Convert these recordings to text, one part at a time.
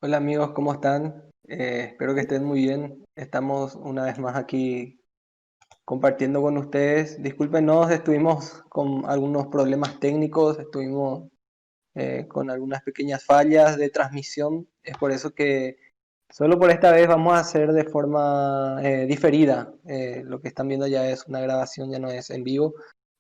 Hola amigos, ¿cómo están? Espero que estén muy bien. Estamos una vez más aquí compartiendo con ustedes. Discúlpenos, estuvimos con algunos problemas técnicos, estuvimos con algunas pequeñas fallas de transmisión. Es por eso que solo por esta vez vamos a hacer de forma diferida. Lo que están viendo ya es una grabación, ya no es en vivo.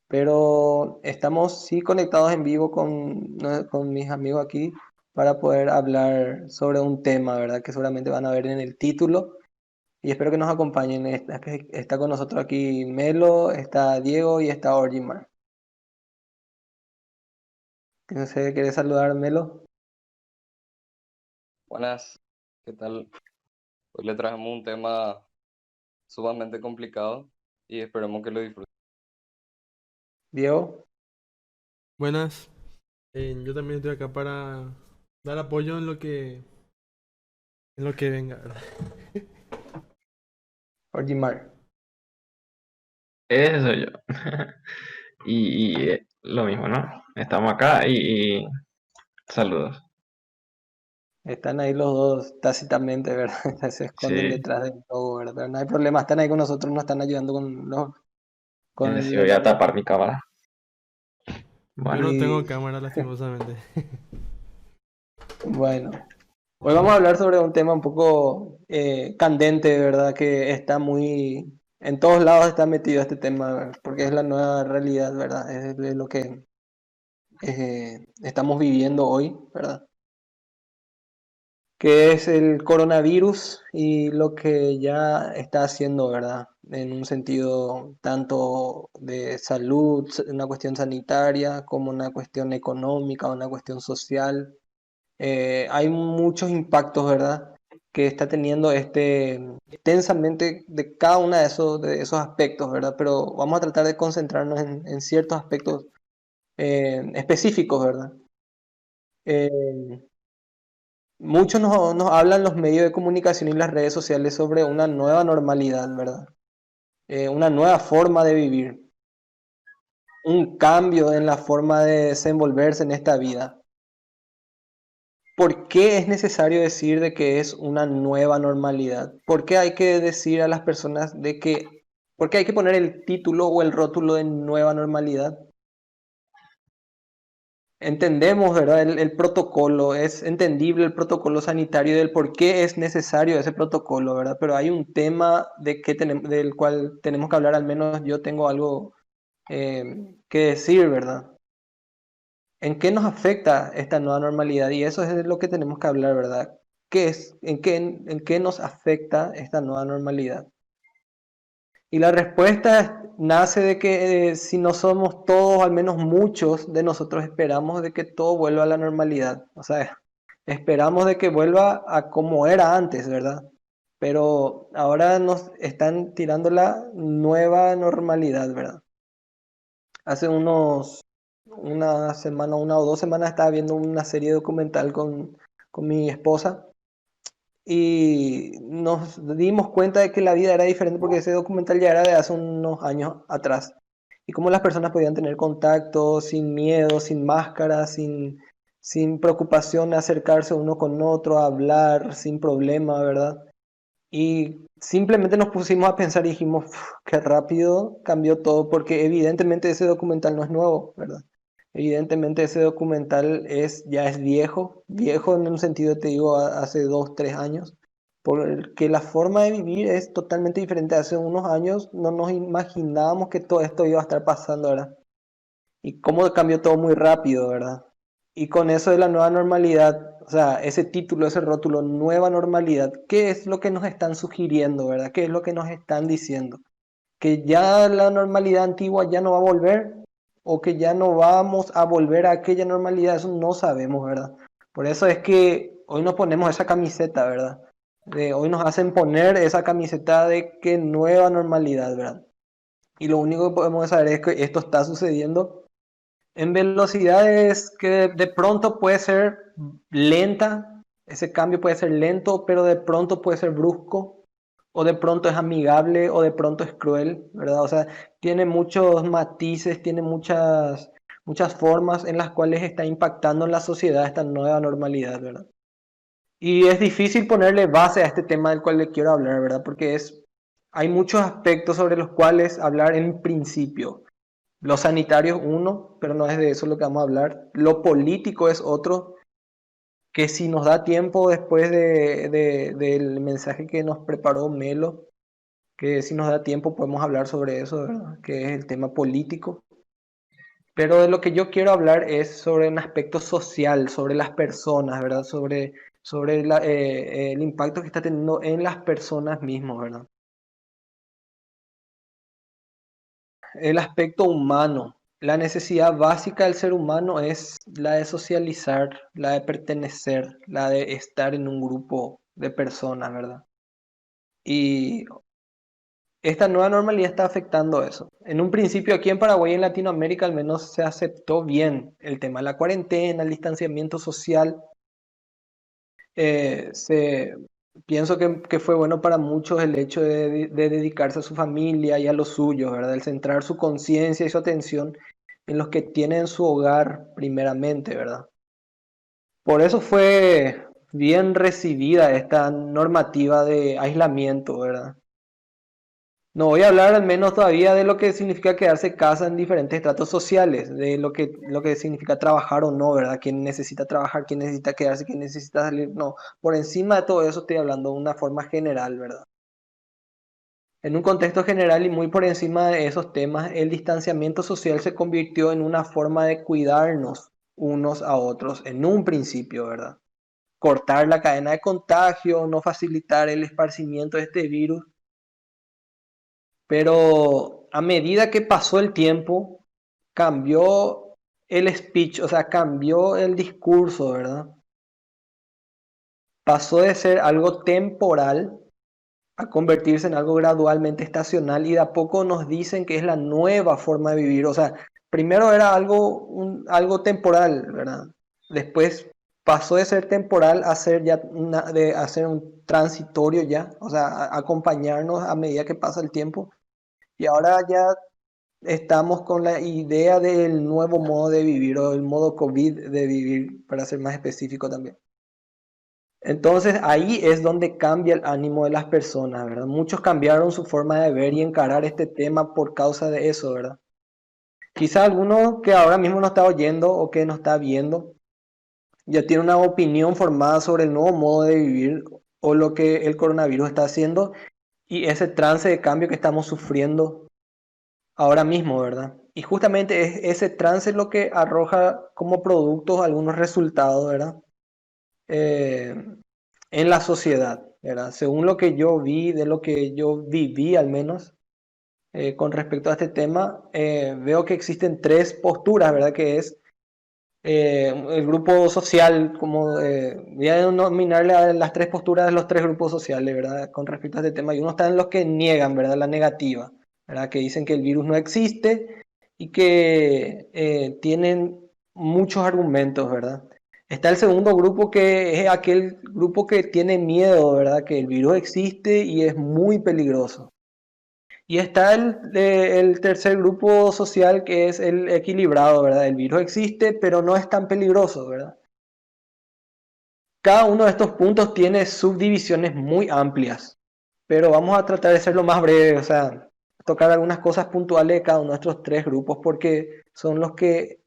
Pero estamos sí conectados en vivo con, ¿no?, con mis amigos aquí para poder hablar sobre un tema, ¿verdad? Que seguramente van a ver en el título y espero que nos acompañen. Está con nosotros aquí Melo, está Diego y está Orgimar. No sé, ¿querés saludar, Melo? Buenas, ¿qué tal? Hoy le traemos un tema sumamente complicado y esperemos que lo disfruten. Diego, Buenas, yo también estoy acá para dar apoyo en lo que venga, ¿verdad? Orgimar. Ese soy yo. Lo mismo, ¿no? Estamos acá y saludos. Están ahí los dos tácitamente, ¿verdad? Se esconden Sí, detrás del logo, ¿verdad? Pero no hay problema, están ahí con nosotros, nos están ayudando con con sí, voy a tapar mi cámara. Yo Bueno, no y tengo cámara, lastimosamente. bueno. Hoy vamos a hablar sobre un tema un poco candente, ¿verdad? Que está muy... En todos lados está metido este tema, ¿verdad? Porque es la nueva realidad, ¿verdad? Es de lo que estamos viviendo hoy, ¿verdad? Que es el coronavirus y lo que ya está haciendo, ¿verdad? En un sentido tanto de salud, una cuestión sanitaria, como una cuestión económica, una cuestión social. Hay muchos impactos, ¿verdad?, que está teniendo intensamente de cada uno de esos aspectos, ¿verdad? Pero vamos a tratar de concentrarnos en ciertos aspectos específicos, ¿verdad? Eh, Muchos nos hablan los medios de comunicación y las redes sociales sobre una nueva normalidad, ¿verdad? Una nueva forma de vivir, un cambio en la forma de desenvolverse en esta vida. ¿Por qué es necesario decir de que es una nueva normalidad? ¿Por qué hay que decir a las personas de que, por qué hay que poner el título o el rótulo de nueva normalidad? Entendemos, ¿verdad? El protocolo, es entendible el protocolo sanitario del por qué es necesario ese protocolo, ¿verdad? Pero hay un tema del cual tenemos que hablar, al menos yo tengo algo que decir, ¿verdad? ¿En qué nos afecta esta nueva normalidad? Y eso es de lo que tenemos que hablar, ¿verdad? ¿Qué es? En qué nos afecta esta nueva normalidad? Y la respuesta nace de que si no somos todos, al menos muchos de nosotros esperamos de que todo vuelva a la normalidad. O sea, esperamos de que vuelva a como era antes, ¿verdad? Pero ahora nos están tirando la nueva normalidad, ¿verdad? Hace una semana, 1 o 2 semanas estaba viendo una serie documental con mi esposa y nos dimos cuenta de que la vida era diferente porque ese documental ya era de hace unos años atrás. Y cómo las personas podían tener contacto sin miedo, sin máscara, sin preocupación de acercarse uno con otro, a hablar sin problema, ¿verdad? Y simplemente nos pusimos a pensar y dijimos, "Uf, qué rápido cambió todo", porque evidentemente ese documental no es nuevo, ¿verdad? Evidentemente ese documental ya es viejo, viejo en un sentido, te digo, hace 2, 3 años, porque la forma de vivir es totalmente diferente. Hace unos años no nos imaginábamos que todo esto iba a estar pasando, ¿verdad? Y cómo cambió todo muy rápido, ¿verdad? Y con eso de la nueva normalidad, o sea, ese título, ese rótulo, nueva normalidad, ¿qué es lo que nos están sugiriendo, verdad? ¿Qué es lo que nos están diciendo? ¿Que ya la normalidad antigua ya no va a volver? ¿O que ya no vamos a volver a aquella normalidad? Eso no sabemos, ¿verdad? Por eso es que hoy nos ponemos esa camiseta, ¿verdad? Hoy nos hacen poner esa camiseta de que nueva normalidad, ¿verdad? Y lo único que podemos saber es que esto está sucediendo en velocidades que de pronto puede ser lenta, ese cambio puede ser lento, pero de pronto puede ser brusco, o de pronto es amigable, o de pronto es cruel, ¿verdad? O sea, tiene muchos matices, tiene muchas formas en las cuales está impactando en la sociedad esta nueva normalidad, ¿verdad? Y es difícil ponerle base a este tema del cual le quiero hablar, ¿verdad? Porque hay muchos aspectos sobre los cuales hablar en principio. Lo sanitario es uno, pero no es de eso lo que vamos a hablar. Lo político es otro, que si nos da tiempo después del mensaje que nos preparó Melo, que si nos da tiempo podemos hablar sobre eso, ¿verdad? Que es el tema político. Pero de lo que yo quiero hablar es sobre un aspecto social, sobre las personas, ¿verdad? Sobre el impacto que está teniendo en las personas mismas, ¿verdad? El aspecto humano. La necesidad básica del ser humano es la de socializar, la de pertenecer, la de estar en un grupo de personas, ¿verdad? Y esta nueva normalidad está afectando eso. En un principio aquí en Paraguay y en Latinoamérica al menos se aceptó bien el tema de la cuarentena, el distanciamiento social. Eh, se, Pienso que fue bueno para muchos el hecho de dedicarse a su familia y a los suyos, ¿verdad? El centrar su conciencia y su atención en los que tienen su hogar primeramente, ¿verdad? Por eso fue bien recibida esta normativa de aislamiento, ¿verdad? No voy a hablar al menos todavía de lo que significa quedarse en casa en diferentes estratos sociales, de lo que significa trabajar o no, ¿verdad? Quién necesita trabajar, quién necesita quedarse, quién necesita salir. No, por encima de todo eso estoy hablando de una forma general, ¿verdad? En un contexto general y muy por encima de esos temas, el distanciamiento social se convirtió en una forma de cuidarnos unos a otros en un principio, ¿verdad? Cortar la cadena de contagio, no facilitar el esparcimiento de este virus. Pero a medida que pasó el tiempo, cambió el speech, o sea, cambió el discurso, ¿verdad? Pasó de ser algo temporal a convertirse en algo gradualmente estacional y de a poco nos dicen que es la nueva forma de vivir. O sea, primero era algo temporal, ¿verdad? Después pasó de ser temporal a ser a ser un transitorio ya, o sea, acompañarnos a medida que pasa el tiempo. Y ahora ya estamos con la idea del nuevo modo de vivir o el modo COVID de vivir, para ser más específico también. Entonces ahí es donde cambia el ánimo de las personas, ¿verdad? Muchos cambiaron su forma de ver y encarar este tema por causa de eso, ¿verdad? Quizá alguno que ahora mismo no está oyendo o que no está viendo ya tiene una opinión formada sobre el nuevo modo de vivir o lo que el coronavirus está haciendo y ese trance de cambio que estamos sufriendo ahora mismo, ¿verdad? Y justamente es ese trance lo que arroja como productos algunos resultados, ¿verdad? Eh, en la sociedad, ¿verdad? Según lo que yo vi, de lo que yo viví al menos, con respecto a este tema, veo que existen tres posturas, ¿verdad? Que es el grupo social, como voy a denominarle a las tres posturas de los tres grupos sociales, ¿verdad? Con respecto a este tema. Y uno está en los que niegan, ¿verdad? La negativa, ¿verdad? Que dicen que el virus no existe y que tienen muchos argumentos, ¿verdad? Está el segundo grupo que es aquel grupo que tiene miedo, ¿verdad? Que el virus existe y es muy peligroso. Y está el tercer grupo social que es el equilibrado, ¿verdad? El virus existe, pero no es tan peligroso, ¿verdad? Cada uno de estos puntos tiene subdivisiones muy amplias, pero vamos a tratar de ser lo más breve, o sea, tocar algunas cosas puntuales de cada uno de estos tres grupos porque son los que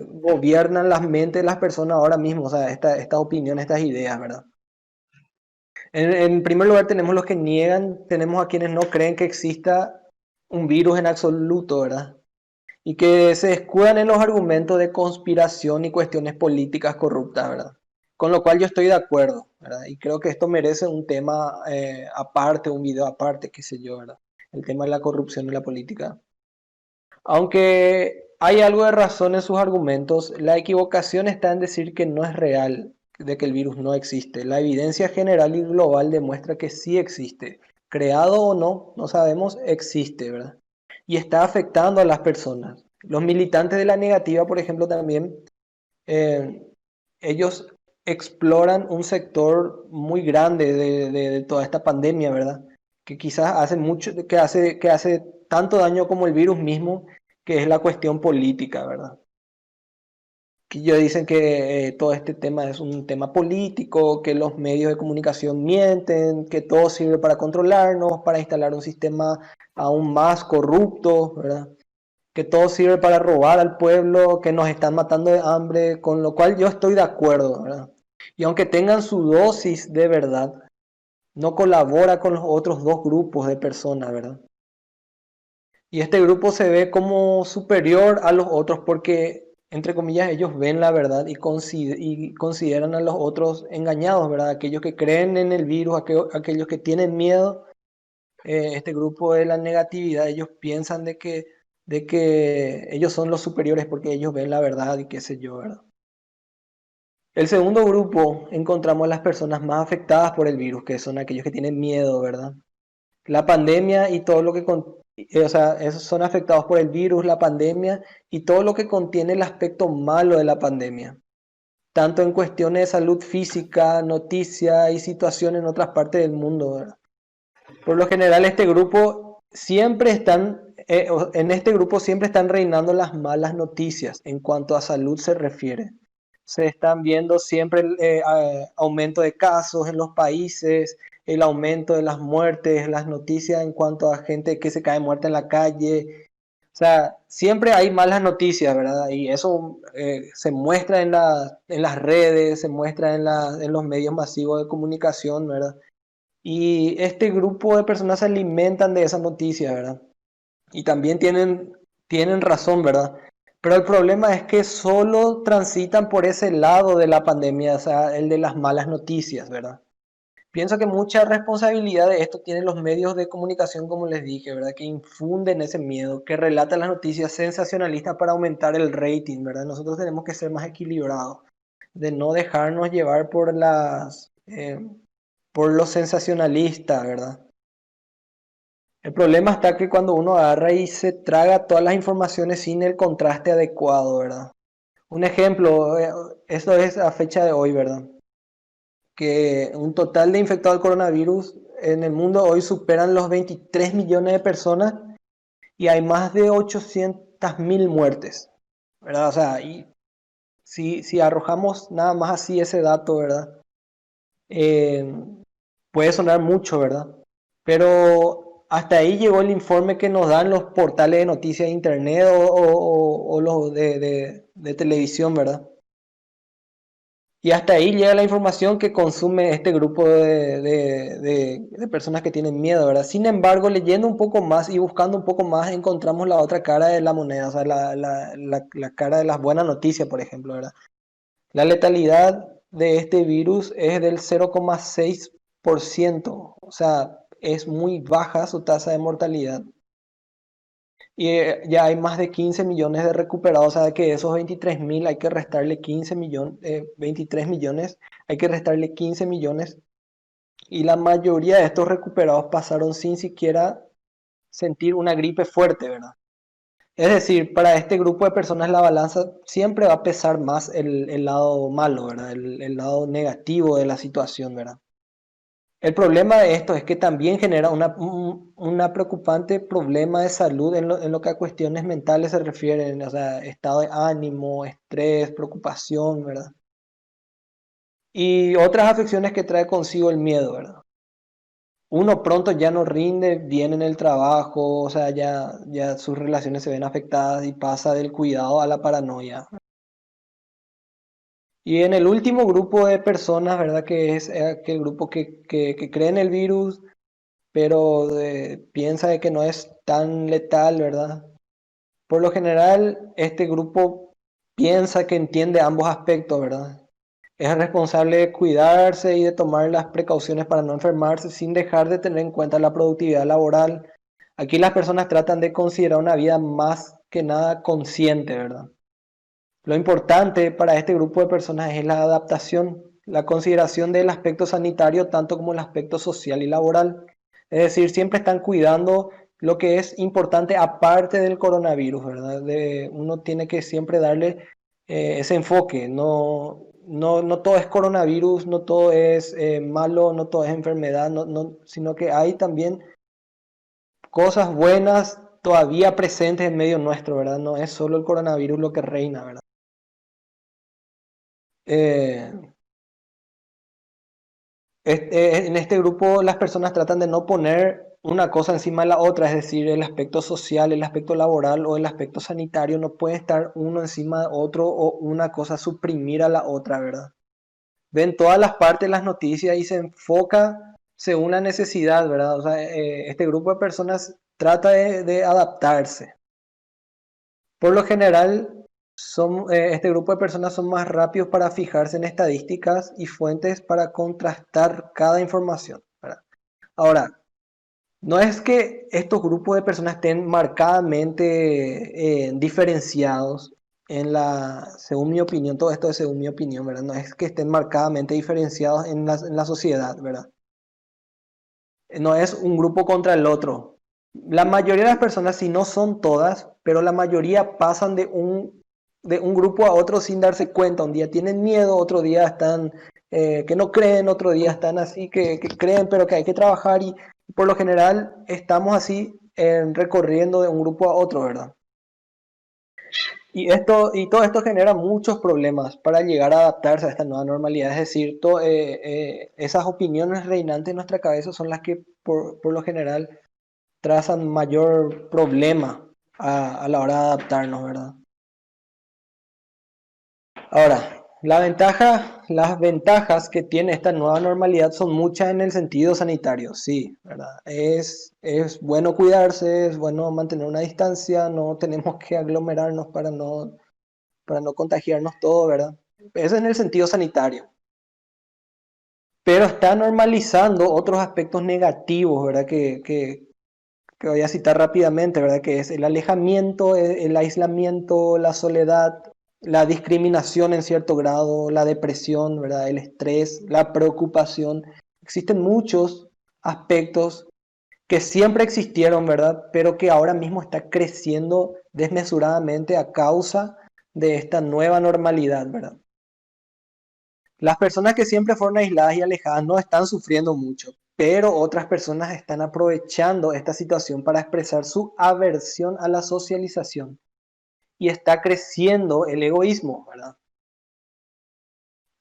gobiernan las mentes de las personas ahora mismo, o sea, esta opinión, estas ideas, ¿verdad? En primer lugar tenemos los que niegan, tenemos a quienes no creen que exista un virus en absoluto, ¿verdad? Y que se escudan en los argumentos de conspiración y cuestiones políticas corruptas, ¿verdad? Con lo cual yo estoy de acuerdo, ¿verdad? Y creo que esto merece un tema aparte, un video aparte, qué sé yo, ¿verdad? El tema de la corrupción y la política. Aunque hay algo de razón en sus argumentos, la equivocación está en decir que no es real, de que el virus no existe. La evidencia general y global demuestra que sí existe. Creado o no, no sabemos, existe, ¿verdad? Y está afectando a las personas. Los militantes de la negativa, por ejemplo, también, eh, ellos exploran un sector muy grande de toda esta pandemia, ¿verdad? Que quizás hace mucho, que hace tanto daño como el virus mismo, que es la cuestión política, ¿verdad? que ellos dicen que todo este tema es un tema político, que los medios de comunicación mienten, que todo sirve para controlarnos, para instalar un sistema aún más corrupto, ¿verdad? Que todo sirve para robar al pueblo, que nos están matando de hambre, con lo cual yo estoy de acuerdo, ¿verdad? Y aunque tengan su dosis de verdad, no colabora con los otros dos grupos de personas, ¿verdad? Y este grupo se ve como superior a los otros porque, entre comillas, ellos ven la verdad y consideran a los otros engañados, ¿verdad? Aquellos que creen en el virus, aquellos que tienen miedo, este grupo de la negatividad, ellos piensan de que ellos son los superiores porque ellos ven la verdad y qué sé yo, ¿verdad? El segundo grupo encontramos a las personas más afectadas por el virus, que son aquellos que tienen miedo, ¿verdad? La pandemia y todo lo que o sea, esos son afectados por el virus, la pandemia y todo lo que contiene el aspecto malo de la pandemia, tanto en cuestiones de salud física, noticias y situaciones en otras partes del mundo, ¿verdad? Por lo general, en este grupo siempre están reinando las malas noticias en cuanto a salud se refiere. Se están viendo siempre el aumento de casos en los países, el aumento de las muertes, las noticias en cuanto a gente que se cae muerta en la calle. O sea, siempre hay malas noticias, ¿verdad? Y eso se muestra en las redes, se muestra en los medios masivos de comunicación, ¿verdad? Y este grupo de personas se alimentan de esa noticia, ¿verdad? Y también tienen razón, ¿verdad? Pero el problema es que solo transitan por ese lado de la pandemia, o sea, el de las malas noticias, ¿verdad? Pienso que mucha responsabilidad de esto tienen los medios de comunicación, como les dije, ¿verdad? Que infunden ese miedo, que relatan las noticias sensacionalistas para aumentar el rating, ¿verdad? Nosotros tenemos que ser más equilibrados, de no dejarnos llevar por lo sensacionalista, ¿verdad? El problema está que cuando uno agarra y se traga todas las informaciones sin el contraste adecuado, ¿verdad? Un ejemplo, esto es a fecha de hoy, ¿verdad? Que un total de infectados del coronavirus en el mundo hoy superan los 23 millones de personas y hay más de 800.000 muertes, ¿verdad? O sea, y si arrojamos nada más así ese dato, ¿verdad? Eh, puede sonar mucho, ¿verdad? Pero hasta ahí llegó el informe que nos dan los portales de noticias de internet o los de televisión, ¿verdad? Y hasta ahí llega la información que consume este grupo de personas que tienen miedo, ¿verdad? Sin embargo, leyendo un poco más y buscando un poco más, encontramos la otra cara de la moneda, o sea, la cara de las buenas noticias, por ejemplo, ¿verdad? La letalidad de este virus es del 0,6%, o sea, es muy baja su tasa de mortalidad. Y ya hay más de 15 millones de recuperados, o sea, que de esos 23.000 hay que restarle 15 millones, 23 millones, hay que restarle 15 millones. Y la mayoría de estos recuperados pasaron sin siquiera sentir una gripe fuerte, ¿verdad? Es decir, para este grupo de personas la balanza siempre va a pesar más el lado malo, ¿verdad? El lado negativo de la situación, ¿verdad? El problema de esto es que también genera una preocupante problema de salud en lo que a cuestiones mentales se refieren, o sea, estado de ánimo, estrés, preocupación, ¿verdad? Y otras afecciones que trae consigo el miedo, ¿verdad? Uno pronto ya no rinde bien en el trabajo, o sea, ya sus relaciones se ven afectadas y pasa del cuidado a la paranoia. Y en el último grupo de personas, ¿verdad? Que es aquel grupo que cree en el virus, pero piensa de que no es tan letal, ¿verdad? Por lo general, este grupo piensa que entiende ambos aspectos, ¿verdad? Es responsable de cuidarse y de tomar las precauciones para no enfermarse sin dejar de tener en cuenta la productividad laboral. Aquí las personas tratan de considerar una vida más que nada consciente, ¿verdad? Lo importante para este grupo de personas es la adaptación, la consideración del aspecto sanitario tanto como el aspecto social y laboral. Es decir, siempre están cuidando lo que es importante aparte del coronavirus, ¿verdad? Uno tiene que siempre darle ese enfoque. No todo es coronavirus, no todo es malo, no todo es enfermedad, sino que hay también cosas buenas todavía presentes en medio nuestro, ¿verdad? No es solo el coronavirus lo que reina, ¿verdad? Eh, en este grupo las personas tratan de no poner una cosa encima de la otra, es decir, el aspecto social, el aspecto laboral o el aspecto sanitario no puede estar uno encima de otro o una cosa suprimir a la otra, ¿verdad? Ven todas las partes de las noticias y se enfoca según la necesidad, ¿verdad? O sea, este grupo de personas trata de adaptarse. Por lo general, este grupo de personas son más rápidos para fijarse en estadísticas y fuentes para contrastar cada información, ¿verdad? Ahora, no es que estos grupos de personas estén marcadamente diferenciados según mi opinión, todo esto es según mi opinión, ¿verdad? No es que estén marcadamente diferenciados en la sociedad, ¿verdad? No es un grupo contra el otro. La mayoría de las personas, si no son todas, pero la mayoría pasan de un grupo a otro sin darse cuenta. Un día tienen miedo, otro día están que no creen, otro día están así que creen, pero que hay que trabajar y por lo general estamos así recorriendo de un grupo a otro, ¿verdad? Y todo esto genera muchos problemas para llegar a adaptarse a esta nueva normalidad. Es decir, esas opiniones reinantes en nuestra cabeza son las que por lo general trazan mayor problema a la hora de adaptarnos, ¿verdad? Ahora, las ventajas que tiene esta nueva normalidad son muchas en el sentido sanitario, sí, ¿verdad? Es bueno cuidarse, es bueno mantener una distancia, no tenemos que aglomerarnos para no contagiarnos todo, ¿verdad? Eso en el sentido sanitario. Pero está normalizando otros aspectos negativos, ¿verdad? Que voy a citar rápidamente, ¿verdad? Que es el alejamiento, el aislamiento, la soledad, la discriminación en cierto grado, la depresión, ¿verdad? El estrés, la preocupación. Existen muchos aspectos que siempre existieron, ¿verdad? Pero que ahora mismo está creciendo desmesuradamente a causa de esta nueva normalidad, ¿verdad? Las personas que siempre fueron aisladas y alejadas no están sufriendo mucho, pero otras personas están aprovechando esta situación para expresar su aversión a la socialización y está creciendo el egoísmo, ¿verdad?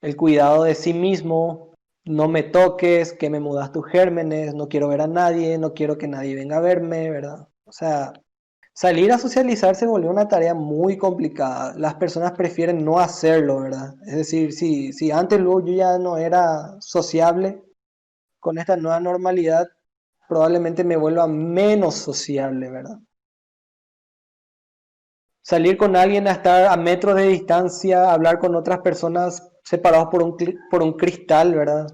El cuidado de sí mismo, no me toques, que me mudas tus gérmenes, no quiero ver a nadie, no quiero que nadie venga a verme, ¿verdad? O sea, salir a socializar se volvió una tarea muy complicada. Las personas prefieren no hacerlo, ¿verdad? Es decir, si antes luego yo ya no era sociable, con esta nueva normalidad probablemente me vuelva menos sociable, ¿verdad? Salir con alguien a estar a metros de distancia, hablar con otras personas separados por un cristal, ¿verdad?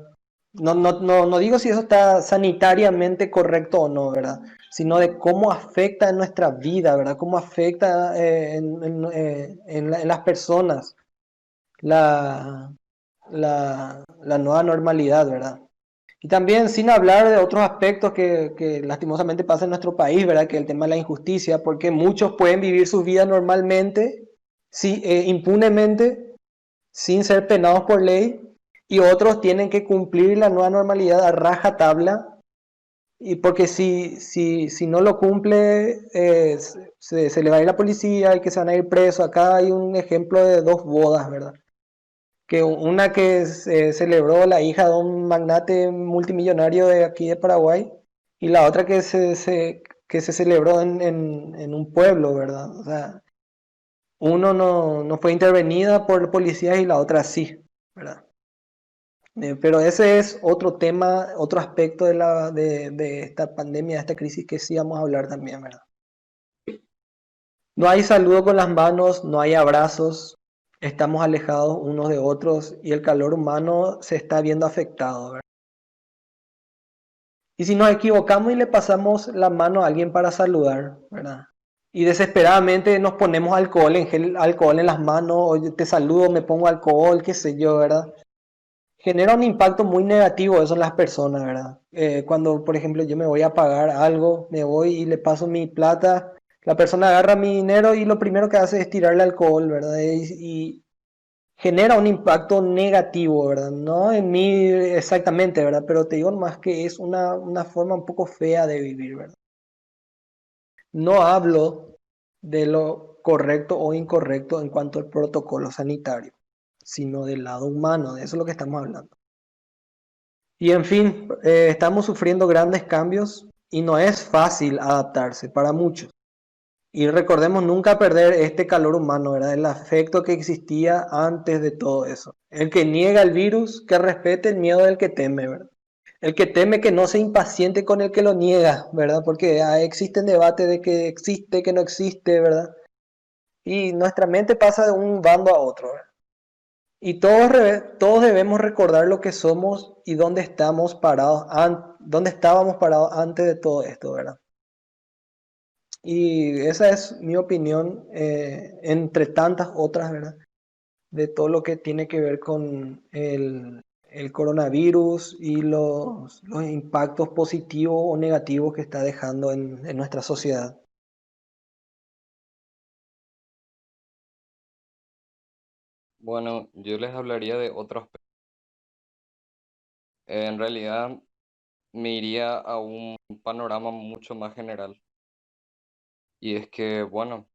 No digo si eso está sanitariamente correcto o no, ¿verdad? Sino de cómo afecta en nuestra vida, ¿verdad? Cómo afecta en las personas la, la nueva normalidad, ¿verdad? Y también sin hablar de otros aspectos que lastimosamente pasan en nuestro país, ¿verdad? Que el tema de la injusticia, porque muchos pueden vivir sus vidas normalmente, sí, impunemente, sin ser penados por ley, y otros tienen que cumplir la nueva normalidad a rajatabla, y porque si no lo cumple, se le va a ir la policía y que se van a ir presos. Acá hay un ejemplo de dos bodas, ¿verdad? Que una que se celebró la hija de un magnate multimillonario de aquí de Paraguay y la otra que se celebró en un pueblo, ¿verdad? O sea, uno no fue intervenida por policías y la otra sí, ¿verdad? Pero ese es otro tema, otro aspecto de esta pandemia, de esta crisis que sí vamos a hablar también, ¿verdad? No hay saludo con las manos, no hay abrazos, estamos alejados unos de otros y el calor humano se está viendo afectado, ¿verdad? Y si nos equivocamos y le pasamos la mano a alguien para saludar, ¿verdad? Y desesperadamente nos ponemos alcohol en gel, alcohol en las manos, o te saludo, me pongo alcohol, qué sé yo, ¿verdad? Genera un impacto muy negativo eso en las personas, ¿verdad? Cuando, por ejemplo, yo me voy a pagar algo, me voy y le paso mi plata, la persona agarra mi dinero y lo primero que hace es tirarle alcohol, ¿verdad? Y genera un impacto negativo, ¿verdad? No en mí exactamente, ¿verdad? Pero te digo más que es una forma un poco fea de vivir, ¿verdad? No hablo de lo correcto o incorrecto en cuanto al protocolo sanitario. sino del lado humano, de eso es lo que estamos hablando. Y en fin, estamos sufriendo grandes cambios y no es fácil adaptarse para muchos. Y recordemos nunca perder este calor humano, ¿verdad? El afecto que existía antes de todo eso. El que niega el virus, que respete el miedo del que teme, ¿verdad? El que teme que no se impaciente con el que lo niega, ¿verdad? Porque existen debates de que existe, que no existe, ¿verdad? Y nuestra mente pasa de un bando a otro, ¿verdad? Y todos debemos recordar lo que somos y dónde estamos parados, dónde estábamos parados antes de todo esto, ¿verdad? Y esa es mi opinión, entre tantas otras, ¿verdad? De todo lo que tiene que ver con el coronavirus y los impactos positivos o negativos que está dejando en nuestra sociedad. Bueno, yo les hablaría de otros. En realidad me iría a un panorama mucho más general. Y es que, bueno,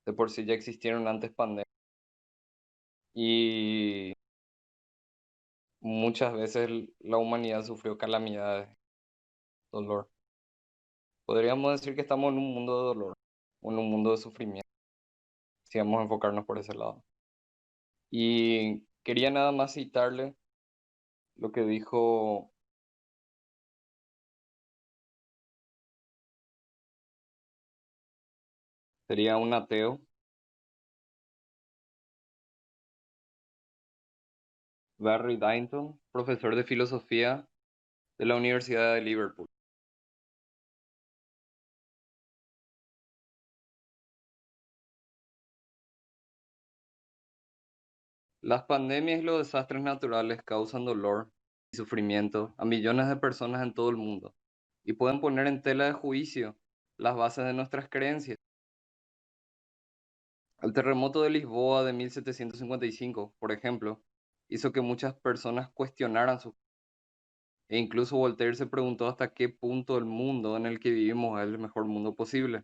de por sí ya existieron antes pandemias y muchas veces la humanidad sufrió calamidades, dolor. Podríamos decir que estamos en un mundo de dolor, o en un mundo de sufrimiento, si vamos a enfocarnos por ese lado. Y quería nada más citarle lo que dijo, sería un ateo, Barry Dainton, profesor de filosofía de la Universidad de Liverpool. Las pandemias y los desastres naturales causan dolor y sufrimiento a millones de personas en todo el mundo y pueden poner en tela de juicio las bases de nuestras creencias. El terremoto de Lisboa de 1755, por ejemplo, hizo que muchas personas cuestionaran su... E incluso Voltaire se preguntó hasta qué punto el mundo en el que vivimos es el mejor mundo posible.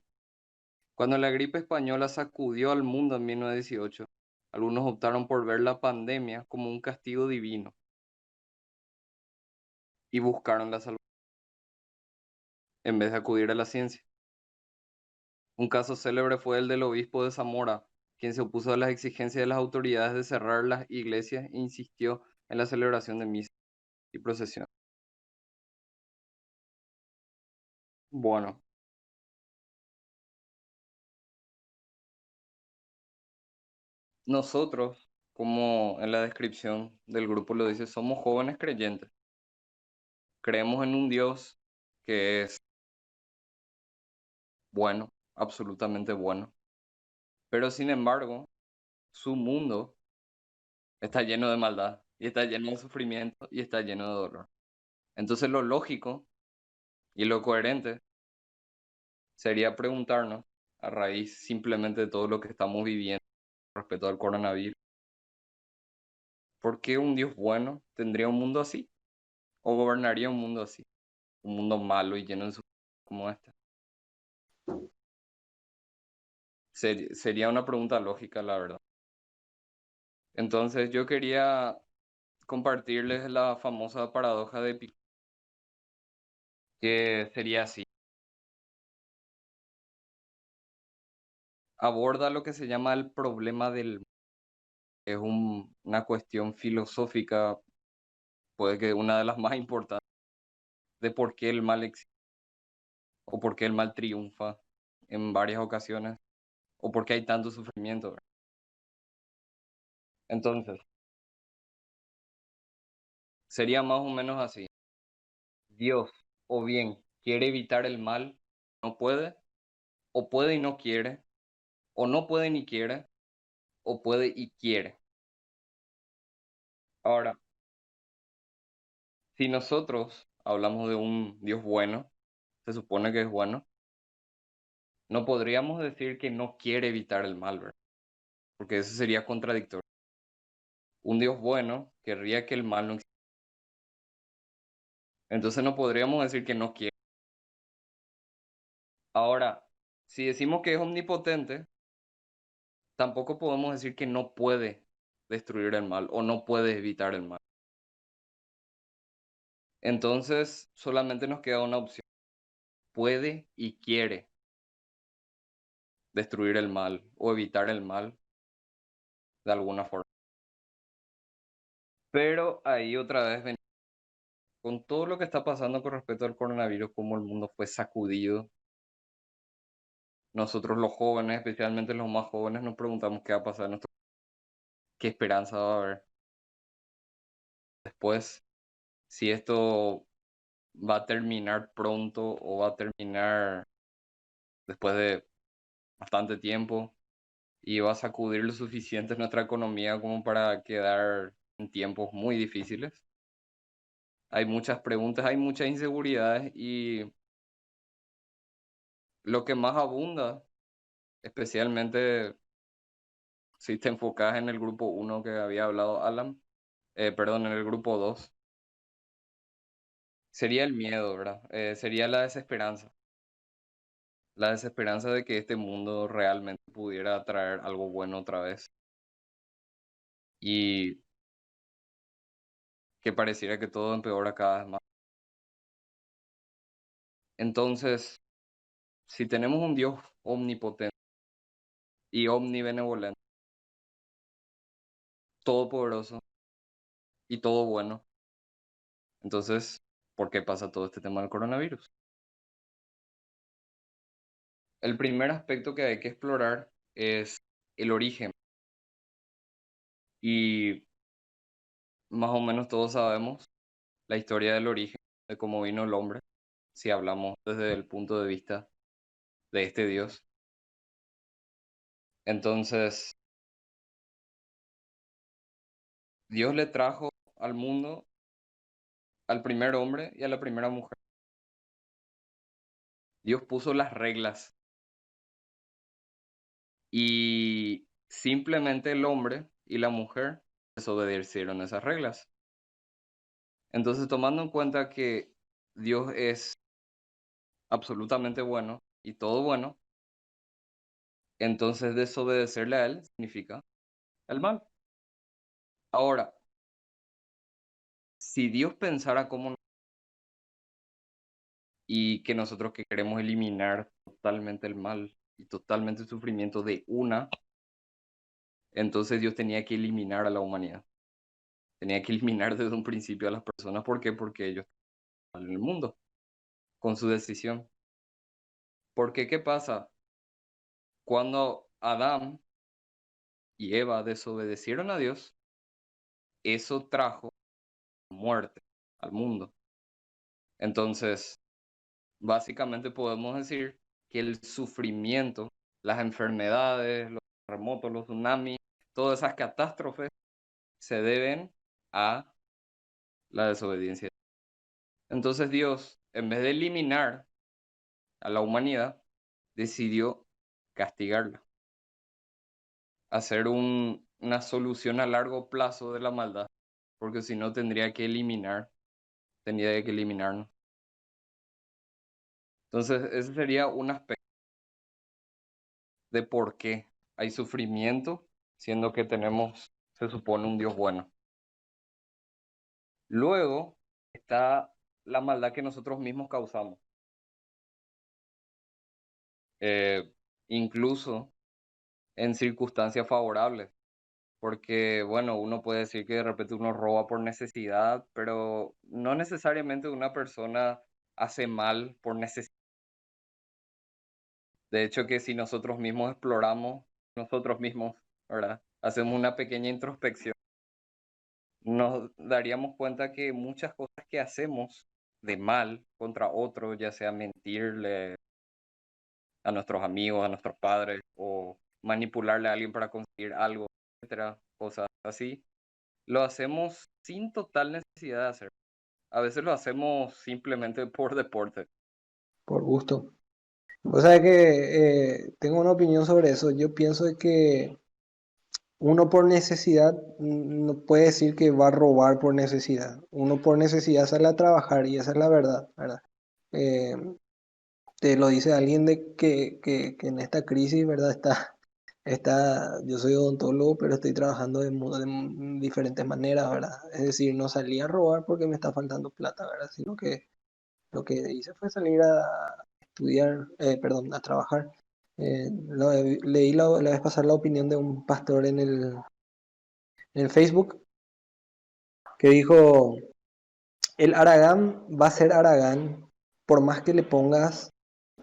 Cuando la gripe española sacudió al mundo en 1918, algunos optaron por ver la pandemia como un castigo divino y buscaron la salvación en vez de acudir a la ciencia. Un caso célebre fue el del obispo de Zamora, quien se opuso a las exigencias de las autoridades de cerrar las iglesias e insistió en la celebración de misas y procesiones. Bueno, nosotros, como en la descripción del grupo lo dice, somos jóvenes creyentes. Creemos en un Dios que es bueno, absolutamente bueno. Pero sin embargo, su mundo está lleno de maldad y está lleno de sufrimiento y está lleno de dolor. Entonces lo lógico y lo coherente sería preguntarnos, a raíz simplemente de todo lo que estamos viviendo respecto al coronavirus, ¿por qué un Dios bueno tendría un mundo así? ¿O gobernaría un mundo así? Un mundo malo y lleno de sufrimiento como este. Sería una pregunta lógica, la verdad. Entonces yo quería compartirles la famosa paradoja de Epicuro, que sería así. Aborda lo que se llama el problema del mal. Es una cuestión filosófica, puede que una de las más importantes, de por qué el mal existe, o por qué el mal triunfa en varias ocasiones, o por qué hay tanto sufrimiento, ¿verdad? Entonces, sería más o menos así. Dios o bien quiere evitar el mal, no puede, o puede y no quiere, o no puede ni quiere, o puede y quiere. Ahora, si nosotros hablamos de un Dios bueno, se supone que es bueno, no podríamos decir que no quiere evitar el mal, ¿verdad? Porque eso sería contradictorio. Un Dios bueno querría que el mal no exista. Entonces no podríamos decir que no quiere. Ahora, si decimos que es omnipotente, tampoco podemos decir que no puede destruir el mal o no puede evitar el mal. Entonces solamente nos queda una opción. Puede y quiere destruir el mal o evitar el mal de alguna forma. Pero ahí otra vez venimos con todo lo que está pasando con respecto al coronavirus, cómo el mundo fue sacudido. Nosotros los jóvenes, especialmente los más jóvenes, nos preguntamos qué va a pasar en nuestro, qué esperanza va a haber después, si esto va a terminar pronto o va a terminar después de bastante tiempo y va a sacudir lo suficiente nuestra economía como para quedar en tiempos muy difíciles. Hay muchas preguntas, hay muchas inseguridades y lo que más abunda, especialmente si te enfocas en el grupo 1 que había hablado Alan, perdón, en el grupo 2, sería el miedo, ¿verdad? Sería la desesperanza. La desesperanza de que este mundo realmente pudiera traer algo bueno otra vez. Y que pareciera que todo empeora cada vez más. Entonces, si tenemos un Dios omnipotente y omnibenevolente, todopoderoso y todo bueno, entonces, ¿por qué pasa todo este tema del coronavirus? El primer aspecto que hay que explorar es el origen. Y más o menos todos sabemos la historia del origen, de cómo vino el hombre, si hablamos desde el punto de vista de este Dios. Entonces, Dios le trajo al mundo al primer hombre y a la primera mujer. Dios puso las reglas y simplemente el hombre y la mujer desobedecieron esas reglas. Entonces, tomando en cuenta que Dios es absolutamente bueno y todo bueno, entonces desobedecerle a Él significa el mal. Ahora, si Dios pensara como y que nosotros que queremos eliminar totalmente el mal y totalmente el sufrimiento de una, entonces Dios tenía que eliminar a la humanidad. Tenía que eliminar desde un principio a las personas. ¿Por qué? Porque ellos estaban en el mundo con su decisión. Porque, ¿qué pasa? Cuando Adán y Eva desobedecieron a Dios, eso trajo muerte al mundo. Entonces, básicamente podemos decir que el sufrimiento, las enfermedades, los terremotos, los tsunamis, todas esas catástrofes se deben a la desobediencia. Entonces Dios, en vez de eliminar a la humanidad, decidió castigarla, hacer una solución a largo plazo de la maldad, porque si no tendría que eliminarnos. Entonces ese sería un aspecto de por qué hay sufrimiento, siendo que tenemos, se supone, un Dios bueno. Luego está la maldad que nosotros mismos causamos. Incluso en circunstancias favorables, porque bueno, uno puede decir que de repente uno roba por necesidad, pero no necesariamente una persona hace mal por necesidad. De hecho, que si nosotros mismos exploramos nosotros mismos, ¿verdad? Hacemos una pequeña introspección, nos daríamos cuenta que muchas cosas que hacemos de mal contra otro, ya sea mentirle a nuestros amigos, a nuestros padres, o manipularle a alguien para conseguir algo, etcétera, cosas así, lo hacemos sin total necesidad de hacer. A veces lo hacemos simplemente por deporte. Por gusto. O sea que tengo una opinión sobre eso. Yo pienso de que uno por necesidad no puede decir que va a robar por necesidad. Uno por necesidad sale a trabajar y esa es la verdad, ¿verdad? Eh, Te lo dice alguien de que en esta crisis, ¿verdad? Yo soy odontólogo, pero estoy trabajando de diferentes maneras, ¿verdad? Es decir, no salí a robar porque me está faltando plata, ¿verdad? Sino que lo que hice fue salir a estudiar, perdón, a trabajar. Leí la vez pasada la opinión de un pastor en el Facebook que dijo, el Aragán va a ser Aragán por más que le pongas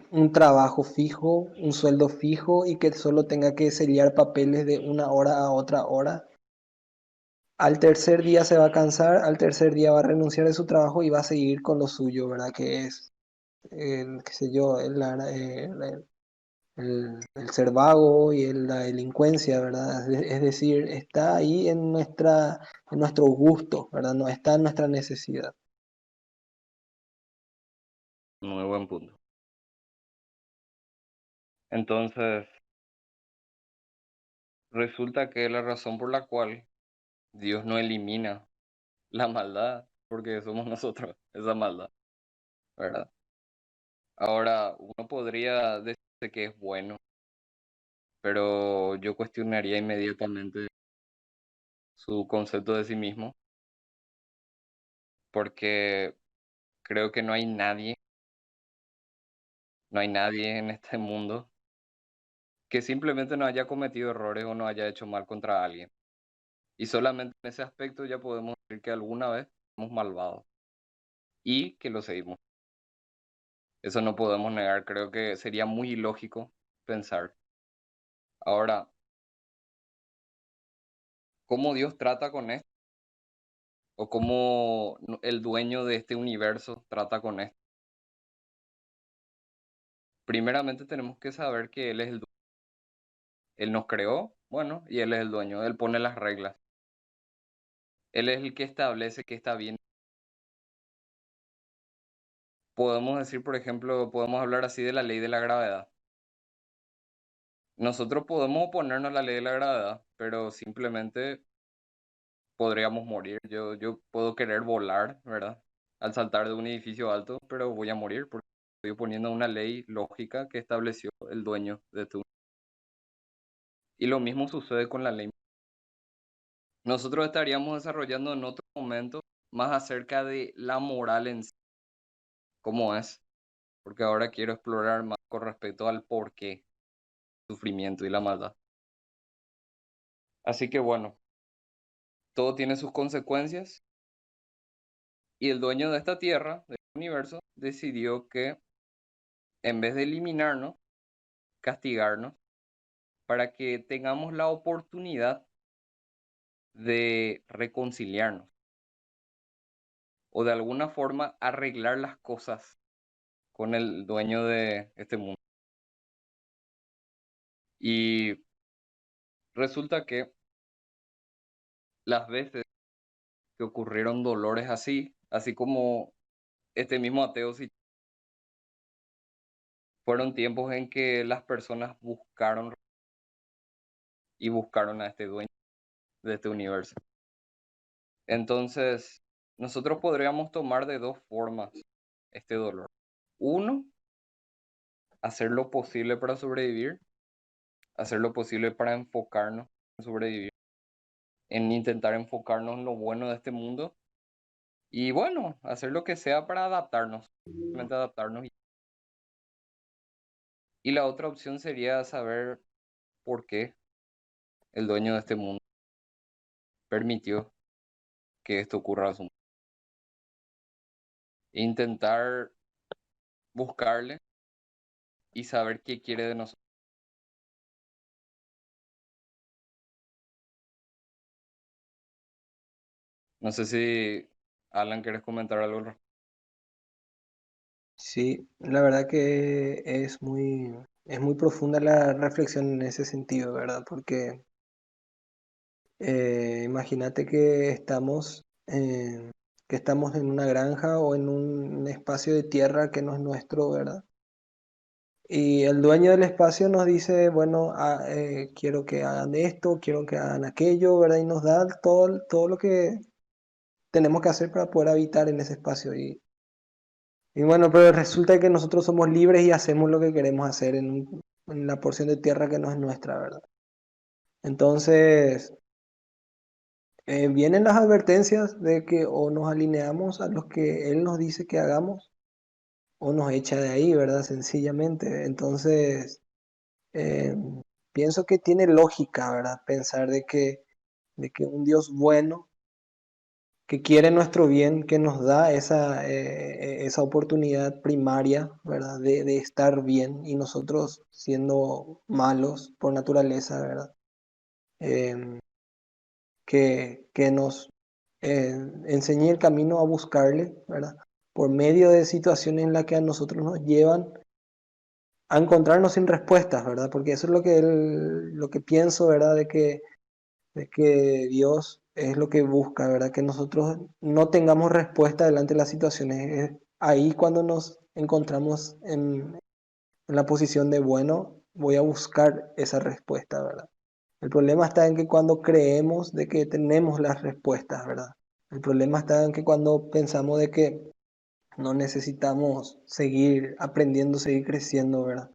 un trabajo fijo, un sueldo fijo y que solo tenga que sellar papeles de una hora a otra hora. Al tercer día se va a cansar, al tercer día va a renunciar de su trabajo y va a seguir con lo suyo, ¿verdad? Que es, qué sé yo, el ser vago y la delincuencia, ¿verdad? Es decir, está ahí en nuestro gusto, ¿verdad? No está en nuestra necesidad. Muy buen punto. Entonces, resulta que la razón por la cual Dios no elimina la maldad, porque somos nosotros esa maldad, ¿verdad? Ahora, uno podría decir que es bueno, pero yo cuestionaría inmediatamente su concepto de sí mismo, porque creo que no hay nadie en este mundo que simplemente no haya cometido errores o no haya hecho mal contra alguien. Y solamente en ese aspecto ya podemos decir que alguna vez somos malvados y que lo seguimos. Eso no podemos negar, creo que sería muy ilógico pensar. Ahora, ¿cómo Dios trata con esto? ¿O cómo el dueño de este universo trata con esto? Primeramente tenemos que saber que Él es el dueño. Él nos creó, bueno, y Él es el dueño. Él pone las reglas. Él es el que establece que está bien. Podemos decir, por ejemplo, podemos hablar así de la ley de la gravedad. Nosotros podemos oponernos a la ley de la gravedad, pero simplemente podríamos morir. Yo puedo querer volar, ¿verdad? Al saltar de un edificio alto, pero voy a morir porque estoy oponiendo a una ley lógica que estableció el dueño de tu. Y lo mismo sucede con la ley. Nosotros estaríamos desarrollando en otro momento más acerca de la moral en sí, cómo es, porque ahora quiero explorar más con respecto al porqué, el sufrimiento y la maldad. Así que bueno, todo tiene sus consecuencias y el dueño de esta tierra, del universo, decidió que en vez de eliminarnos, castigarnos, para que tengamos la oportunidad de reconciliarnos o de alguna forma arreglar las cosas con el dueño de este mundo. Y resulta que las veces que ocurrieron dolores así, así como este mismo ateo, sí, fueron tiempos en que las personas buscaron y buscaron a este dueño de este universo. Entonces, nosotros podríamos tomar de dos formas este dolor. Uno, hacer lo posible para sobrevivir, hacer lo posible para enfocarnos en sobrevivir, en intentar enfocarnos en lo bueno de este mundo y bueno, hacer lo que sea para adaptarnos, simplemente adaptarnos. Y la otra opción sería saber por qué el dueño de este mundo permitió que esto ocurra a su mundo. Intentar buscarle y saber qué quiere de nosotros. No sé si, Alan, ¿quieres comentar algo al respecto? Sí, la verdad que es muy profunda la reflexión en ese sentido, ¿verdad? Porque imagínate que estamos en una granja o en un espacio de tierra que no es nuestro, ¿verdad? Y el dueño del espacio nos dice, bueno, quiero que hagan esto, quiero que hagan aquello, ¿verdad? Y nos da todo lo que tenemos que hacer para poder habitar en ese espacio. Y bueno, pero resulta que nosotros somos libres y hacemos lo que queremos hacer en la porción de tierra que no es nuestra, ¿verdad? Entonces, vienen las advertencias de que o nos alineamos a lo que Él nos dice que hagamos o nos echa de ahí, ¿verdad? Sencillamente. Entonces, eh, pienso que tiene lógica, ¿verdad? Pensar de que un Dios bueno, que quiere nuestro bien, que nos da esa oportunidad primaria, ¿verdad? De estar bien y nosotros siendo malos por naturaleza, ¿verdad? Em, que nos enseñe el camino a buscarle, ¿verdad? Por medio de situaciones en las que a nosotros nos llevan a encontrarnos sin respuestas, ¿verdad? Porque eso es lo que pienso, ¿verdad? De que Dios es lo que busca, ¿verdad? Que nosotros no tengamos respuesta delante de las situaciones. Es ahí cuando nos encontramos en la posición de, bueno, voy a buscar esa respuesta, ¿verdad? El problema está en que cuando creemos de que tenemos las respuestas, ¿verdad? El problema está en que cuando pensamos de que no necesitamos seguir aprendiendo, seguir creciendo, ¿verdad?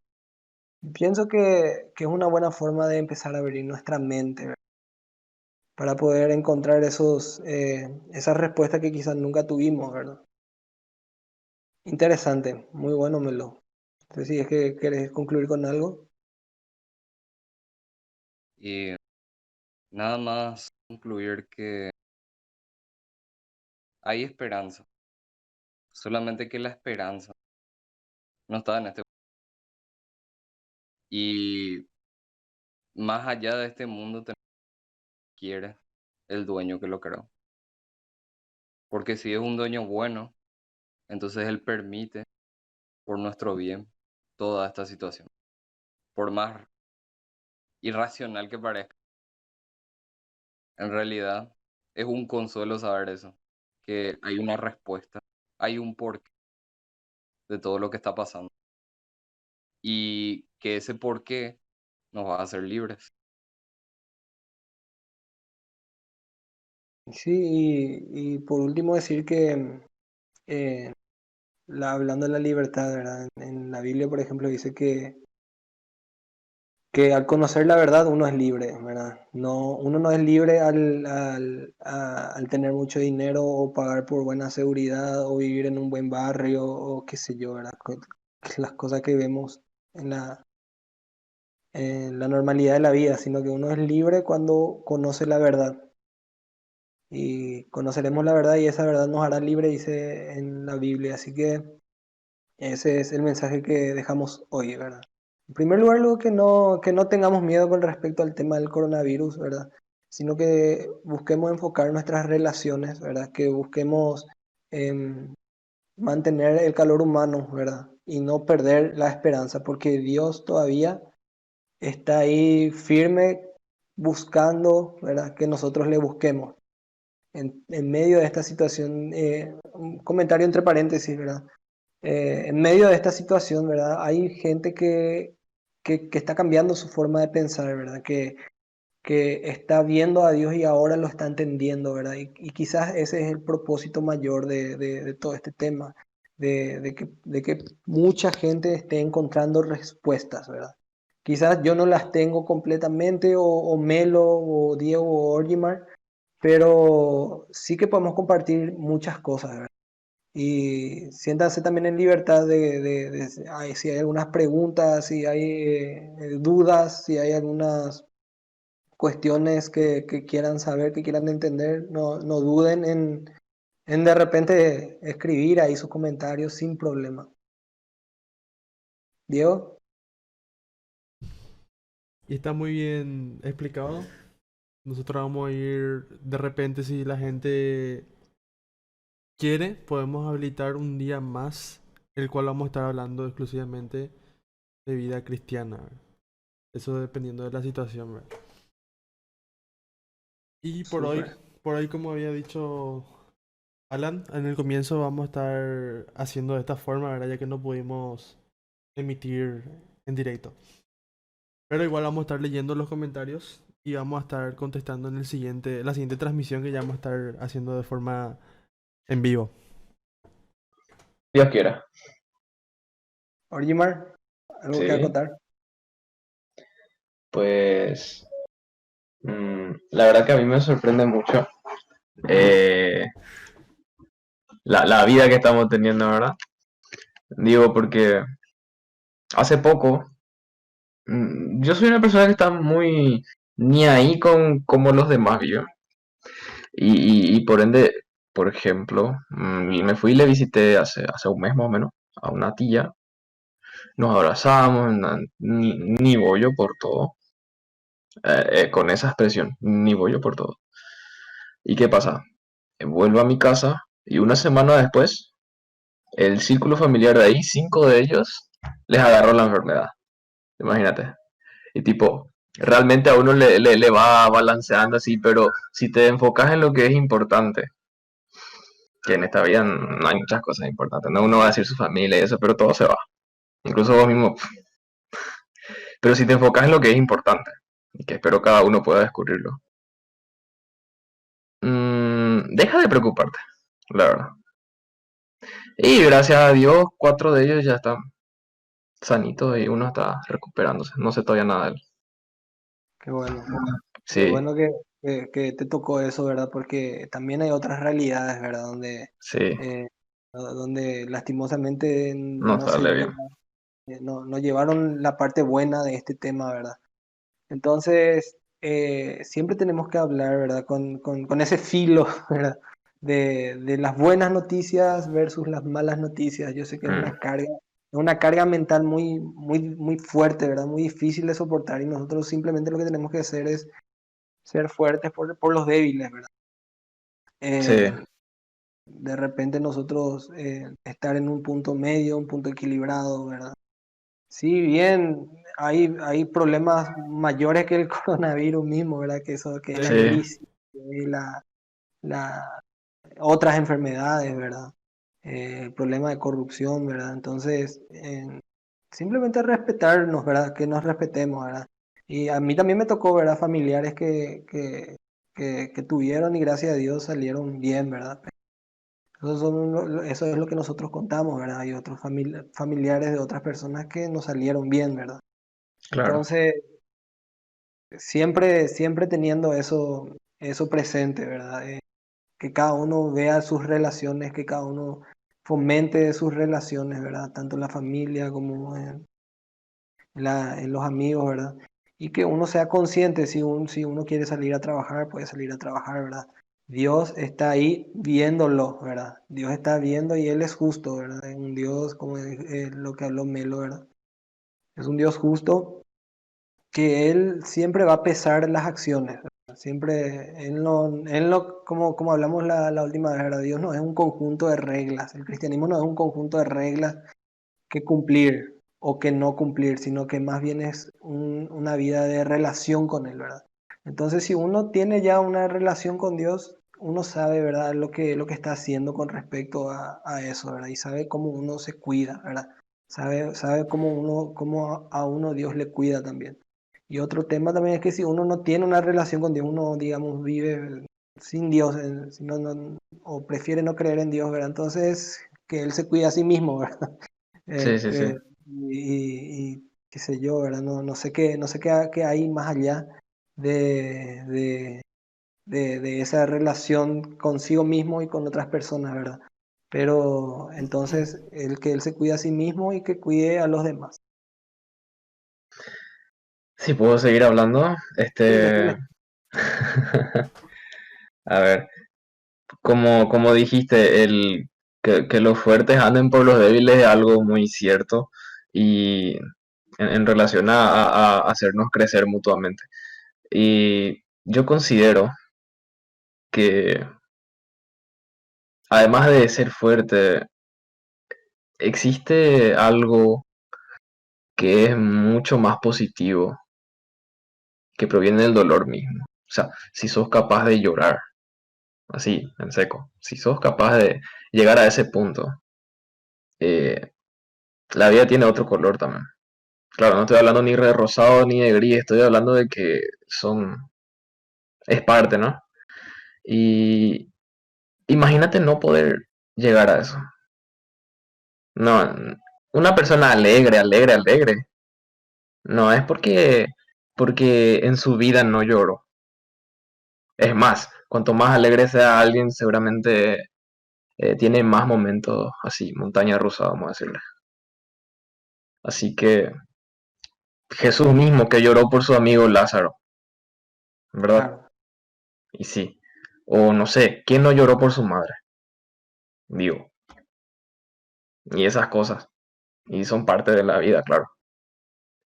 Pienso que es una buena forma de empezar a abrir nuestra mente, ¿verdad? Para poder encontrar esas respuestas que quizás nunca tuvimos, ¿verdad? Interesante, muy bueno, Melo. Entonces, si es que quieres concluir con algo. Y nada más concluir que hay esperanza, solamente que la esperanza no está en este. Y más allá de este mundo, quiere el dueño que lo creó. Porque si es un dueño bueno, entonces él permite por nuestro bien toda esta situación. Por más irracional que parezca, en realidad es un consuelo saber eso, que hay una respuesta, hay un porqué de todo lo que está pasando y que ese porqué nos va a hacer libres. Sí, y por último decir que eh, hablando de la libertad, ¿verdad? En la Biblia, por ejemplo, dice que al conocer la verdad uno es libre, ¿verdad? No, uno no es libre al tener mucho dinero o pagar por buena seguridad o vivir en un buen barrio o qué sé yo, ¿verdad? Las cosas que vemos en la normalidad de la vida, sino que uno es libre cuando conoce la verdad. Y conoceremos la verdad y esa verdad nos hará libre, dice en la Biblia. Así que ese es el mensaje que dejamos hoy, ¿verdad? En primer lugar, luego que no tengamos miedo con respecto al tema del coronavirus, ¿verdad? Sino que busquemos enfocar nuestras relaciones, ¿verdad? Que busquemos em, mantener el calor humano, ¿verdad? Y no perder la esperanza, porque Dios todavía está ahí firme buscando, ¿verdad? Que nosotros le busquemos. En medio de esta situación, un comentario entre paréntesis, ¿verdad? En medio de esta situación, ¿verdad? Hay gente que está cambiando su forma de pensar, ¿verdad? Que está viendo a Dios y ahora lo está entendiendo, ¿verdad? Y quizás ese es el propósito mayor de todo este tema, de que mucha gente esté encontrando respuestas, ¿verdad? Quizás yo no las tengo completamente, o Melo, o Diego, o Orgimar, pero sí que podemos compartir muchas cosas, ¿verdad? Y siéntanse también en libertad si hay algunas preguntas, si hay dudas, si hay algunas cuestiones que quieran saber, que quieran entender, no duden en de repente escribir ahí sus comentarios sin problema. Diego, Y está muy bien explicado. Nosotros vamos a ir de repente, si la gente quiere, podemos habilitar un día más, el cual vamos a estar hablando exclusivamente de vida cristiana, ¿verdad? Eso dependiendo de la situación, ¿verdad? Y súper. por hoy, como había dicho Alan, en el comienzo vamos a estar haciendo de esta forma, ¿verdad? Ya que no pudimos emitir en directo. Pero igual vamos a estar leyendo los comentarios y vamos a estar contestando en la siguiente transmisión que ya vamos a estar haciendo de forma en vivo. Dios quiera. Orgimar, ¿algo que Sí, acotar? pues La verdad que a mí me sorprende mucho eh, la vida que estamos teniendo, ¿verdad? Digo, porque hace poco, yo soy una persona que está muy ni ahí con cómo los demás viven. Y por ende, por ejemplo, me fui y le visité hace un mes más o menos a una tía. Nos abrazamos, ni bollo por todo. Con esa expresión, ni bollo por todo. ¿Y qué pasa? Vuelvo a mi casa y una semana después, el círculo familiar de ahí, 5 de ellos, les agarró la enfermedad. Imagínate. Y tipo, realmente a uno le va balanceando así, pero si te enfocas en lo que es importante, que en esta vida no hay muchas cosas importantes, ¿no? Uno va a decir su familia y eso, pero todo se va. Incluso vos mismo. Pero si te enfocas en lo que es importante, y que espero cada uno pueda descubrirlo, deja de preocuparte, la verdad. Y gracias a Dios, 4 de ellos ya están sanitos y uno está recuperándose. No sé todavía nada de él. Qué bueno. Qué Sí, bueno que te tocó eso, ¿verdad? Porque también hay otras realidades, ¿verdad? sí, Eh, donde lastimosamente no no se sale bien. lleva, no llevaron la parte buena de este tema, ¿verdad? Entonces, siempre tenemos que hablar, ¿verdad? Con ese filo, ¿verdad? De las buenas noticias versus las malas noticias. Yo sé que Mm, es una carga mental muy fuerte, ¿verdad? Muy difícil de soportar y nosotros simplemente lo que tenemos que hacer es ser fuertes por los débiles, ¿verdad? sí, Eh, de repente nosotros estar en un punto medio, un punto equilibrado, ¿verdad? Si bien hay problemas mayores que el coronavirus mismo, ¿verdad? Que es la Sí. sí, crisis, que es la- otras enfermedades, ¿verdad? El problema de corrupción, ¿verdad? Entonces, simplemente respetarnos, ¿verdad? Que nos respetemos, ¿verdad? Y a mí también me tocó, ¿verdad? Familiares que tuvieron y gracias a Dios salieron bien, ¿verdad? Eso es lo que nosotros contamos, ¿verdad? Hay otros familiares de otras personas que no salieron bien, ¿verdad? claro. Entonces, siempre teniendo eso presente, ¿verdad? Que cada uno vea sus relaciones, que cada uno fomente sus relaciones, ¿verdad? Tanto en la familia como en los amigos, ¿verdad? Y que uno sea consciente, si uno quiere salir a trabajar, puede salir a trabajar, ¿verdad? Dios está ahí viéndolo, ¿verdad? Dios está viendo y Él es justo, ¿verdad? Es un Dios, como lo que habló Melo, ¿verdad? Es un Dios justo que Él siempre va a pesar las acciones, ¿verdad? Siempre, como hablamos la última vez, ¿verdad? Dios no es un conjunto de reglas, el cristianismo no es un conjunto de reglas que cumplir o que no cumplir, sino que más bien es una vida de relación con Él, ¿verdad? Entonces, si uno tiene ya una relación con Dios, uno sabe, ¿verdad?, lo que está haciendo con respecto a eso, ¿verdad? Y sabe cómo uno se cuida, ¿verdad? Sabe cómo a uno Dios le cuida también. Y otro tema también es que si uno no tiene una relación con Dios, uno, digamos, vive sin Dios, o prefiere no creer en Dios, ¿verdad? Entonces, que Él se cuida a sí mismo, ¿verdad? Sí, Eh, sí, sí. eh, y qué sé yo, ¿verdad? No sé qué hay más allá de, de, de esa relación consigo mismo y con otras personas, ¿verdad? Pero entonces, que él se cuide a sí mismo y que cuide a los demás. Si puedo seguir hablando, Sí, decime. a ver, como dijiste, que los fuertes anden por los débiles es algo muy cierto y en relación a hacernos crecer mutuamente. Y yo considero que además de ser fuerte, existe algo que es mucho más positivo, que proviene del dolor mismo. O sea, si sos capaz de llorar, así, en seco, si sos capaz de llegar a ese punto, eh, la vida tiene otro color también. Claro, no estoy hablando ni de rosado ni de gris, estoy hablando de que es parte, ¿no? Y imagínate no poder llegar a eso. No, una persona alegre, alegre, alegre, no es porque en su vida no lloró. Es más, cuanto más alegre sea alguien, seguramente tiene más momentos así, montaña rusa, vamos a decirle. Así que Jesús mismo que lloró por su amigo Lázaro, ¿verdad? Claro. Y sí. O no sé, ¿quién no lloró por su madre? Digo. Y esas cosas. Y son parte de la vida, claro.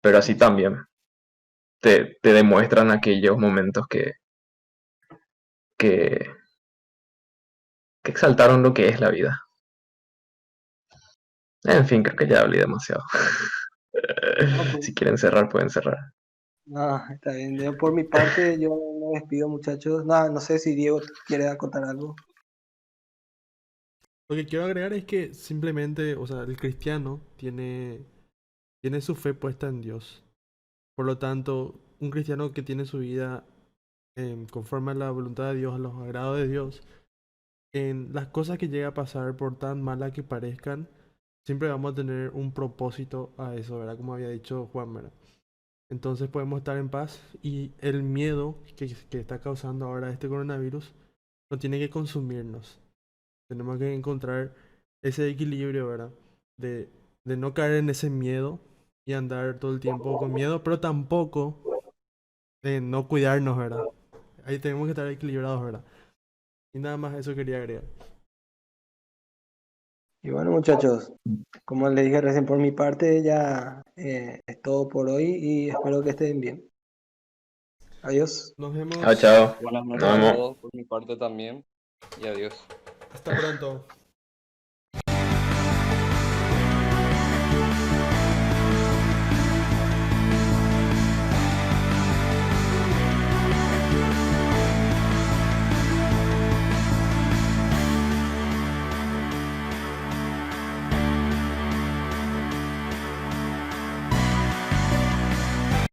Pero así también te demuestran aquellos momentos que, que exaltaron lo que es la vida. En fin, creo que ya hablé demasiado. No, pues, Si quieren cerrar, pueden cerrar. no, está bien. Yo, por mi parte, yo me despido, muchachos. No, no sé si Diego quiere acotar algo. Lo que quiero agregar es que simplemente, o sea, el cristiano tiene su fe puesta en Dios. Por lo tanto, un cristiano que tiene su vida conforme a la voluntad de Dios, a los agrados de Dios, en las cosas que llega a pasar, por tan malas que parezcan, siempre vamos a tener un propósito a eso, ¿verdad? Como había dicho Juan, ¿verdad? Entonces podemos estar en paz y el miedo que está causando ahora este coronavirus no tiene que consumirnos. Tenemos que encontrar ese equilibrio, ¿verdad? De, de no caer en ese miedo y andar todo el tiempo con miedo, pero tampoco de no cuidarnos, ¿verdad? Ahí tenemos que estar equilibrados, ¿verdad? Y nada más eso quería agregar. Y bueno, muchachos, como les dije recién, por mi parte ya es todo por hoy y espero que estén bien. Adiós. Nos Chao, vemos. chao. Buenas Nos noches a vemos. todos por mi parte también y adiós. Hasta pronto.